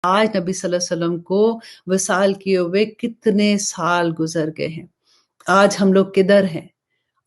آج نبی صلی اللہ علیہ وسلم کو وصال کیے ہوئے کتنے سال گزر گئے ہیں، آج ہم لوگ کدھر ہیں؟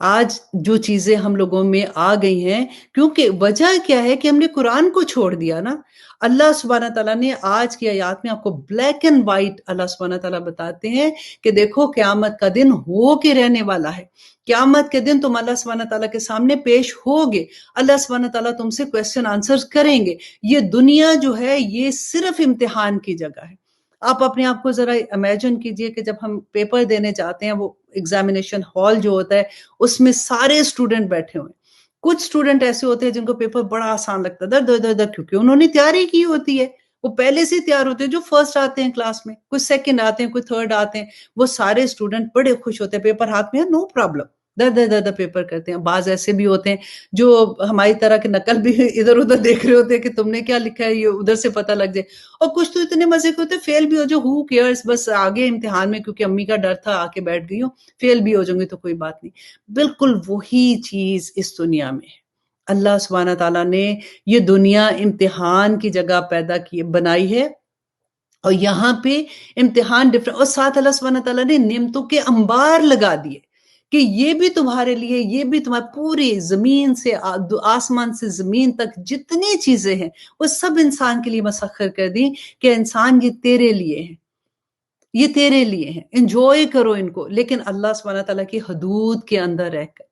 آج جو چیزیں ہم لوگوں میں آ گئی ہیں، کیونکہ وجہ کیا ہے کہ ہم نے قرآن کو چھوڑ دیا نا۔ اللہ سبحانہ تعالیٰ نے آج کی آیات میں آپ کو بلیک اینڈ وائٹ اللہ سبحانہ تعالیٰ بتاتے ہیں کہ دیکھو قیامت کا دن ہو کے رہنے والا ہے، قیامت کے دن تم اللہ سبحانہ تعالیٰ کے سامنے پیش ہوگے، اللہ سبحانہ تعالیٰ تم سے کویسچن آنسر کریں گے۔ یہ دنیا جو ہے یہ صرف امتحان کی جگہ ہے۔ آپ اپنے آپ کو ذرا امیجن کیجئے کہ جب ہم پیپر دینے جاتے ہیں، وہ ایگزامینیشن ہال جو ہوتا ہے اس میں سارے اسٹوڈنٹ بیٹھے ہوئے ہیں، کچھ اسٹوڈنٹ ایسے ہوتے ہیں جن کو پیپر بڑا آسان لگتا ہے، در در در در، کیونکہ انہوں نے تیاری کی ہوتی ہے، وہ پہلے سے تیار ہوتے ہیں، جو فرسٹ آتے ہیں کلاس میں، کچھ سیکنڈ آتے ہیں، کوئی تھرڈ آتے ہیں، وہ سارے اسٹوڈنٹ بڑے خوش ہوتے ہیں، پیپر ہاتھ میں ہے، نو پرابلم، در در در در پیپر کرتے ہیں۔ بعض ایسے بھی ہوتے ہیں جو ہماری طرح کے نقل بھی ادھر ادھر دیکھ رہے ہوتے ہیں کہ تم نے کیا لکھا ہے، یہ ادھر سے پتہ لگ جائے، اور کچھ تو اتنے مزے کے ہوتے ہیں فیل بھی ہو جو ہو کیئرس، بس آگے امتحان میں کیونکہ امی کا ڈر تھا آ کے بیٹھ گئی ہوں، فیل بھی ہو جاؤں گی تو کوئی بات نہیں۔ بالکل وہی چیز اس دنیا میں ہے۔ اللہ سبحانہ تعالیٰ نے یہ دنیا امتحان کی جگہ پیدا کی بنائی ہے، اور یہاں پہ امتحان ڈفرنٹ، اور ساتھ اللہ سبحانہ تعالیٰ نے نعمتوں کے انبار لگا دیے کہ یہ بھی تمہارے لیے، یہ بھی تمہارے پوری زمین سے آسمان سے زمین تک جتنی چیزیں ہیں وہ سب انسان کے لیے مسخر کر دی کہ انسان یہ تیرے لیے ہیں، یہ تیرے لیے ہیں، انجوائے کرو ان کو، لیکن اللہ سبحانہ تعالیٰ کی حدود کے اندر رہ کر۔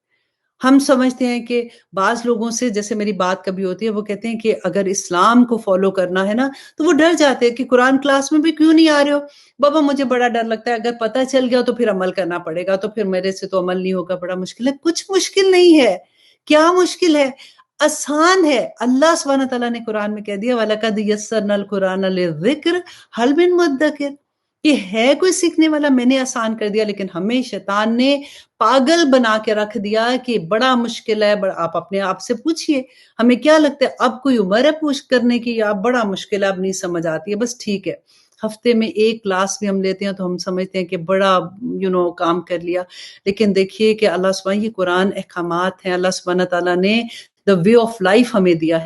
ہم سمجھتے ہیں کہ بعض لوگوں سے جیسے میری بات کبھی ہوتی ہے، وہ کہتے ہیں کہ اگر اسلام کو فالو کرنا ہے نا تو وہ ڈر جاتے ہیں کہ قرآن کلاس میں بھی کیوں نہیں آ رہے ہو؟ بابا مجھے بڑا ڈر لگتا ہے، اگر پتہ چل گیا تو پھر عمل کرنا پڑے گا، تو پھر میرے سے تو عمل نہیں ہوگا، بڑا مشکل ہے۔ کچھ مشکل نہیں ہے، کیا مشکل ہے؟ آسان ہے۔ اللہ سبحانہ تعالیٰ نے قرآن میں کہہ دیا وَلَقَدْ يَسَّرْنَا الْقُرْآنَ لِلذِّكْرِ هَلْ مِن مُدَّكِرٍ، یہ ہے کوئی سیکھنے والا، میں نے آسان کر دیا، لیکن ہمیں شیطان نے پاگل بنا کے رکھ دیا کہ بڑا مشکل ہے۔ آپ اپنے آپ سے پوچھئے، ہمیں کیا لگتا ہے اب کوئی عمر ہے پوچھ کرنے کی، یا بڑا مشکل ہے اب نہیں سمجھ آتی ہے، بس ٹھیک ہے ہفتے میں ایک کلاس بھی ہم لیتے ہیں تو ہم سمجھتے ہیں کہ بڑا کام کر لیا۔ لیکن دیکھیے کہ اللہ سبحانہ، یہ قرآن احکامات ہیں، اللہ سبحانہ تعالیٰ نے the way of life ہمیں دیا ہے۔